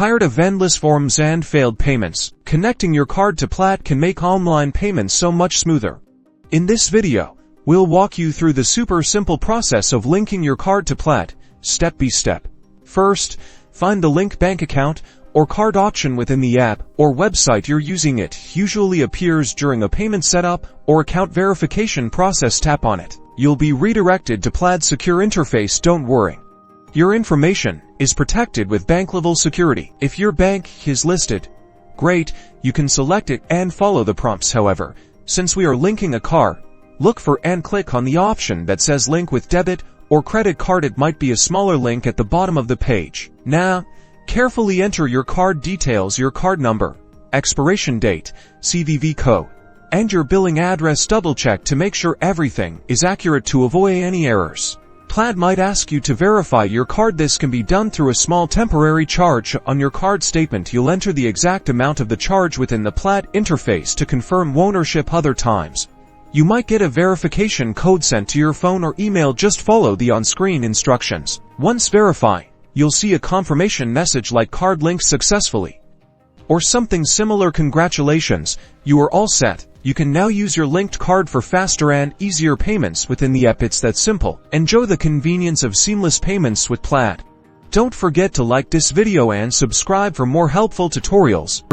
Tired of endless forms and failed payments? Connecting your card to Plaid can make online payments so much smoother. In this video, we'll walk you through the super simple process of linking your card to Plaid, step by step. First, find the link bank account or card option within the app or website you're using. It usually appears during a payment setup or account verification process. Tap on it. You'll be redirected to Plaid's secure interface. Don't worry. Your information is protected with bank-level security. If your bank is listed, great, you can select it and follow the prompts. However, since we are linking a card, look for and click on the option that says link with debit or credit card. It might be a smaller link at the bottom of the page. Now, carefully enter your card details, your card number, expiration date, CVV code, and your billing address. Double check to make sure everything is accurate to avoid any errors. Plaid might ask you to verify your card. This can be done through a small temporary charge on your card statement. You'll enter the exact amount of the charge within the Plaid interface to confirm ownership. Other times, you might get a verification code sent to your phone or email. Just follow the on-screen instructions. Once verified, you'll see a confirmation message like card linked successfully or something similar. Congratulations, you are all set. You can now use your linked card for faster and easier payments within the app. It's that simple. Enjoy the convenience of seamless payments with Plaid. Don't forget to like this video and subscribe for more helpful tutorials.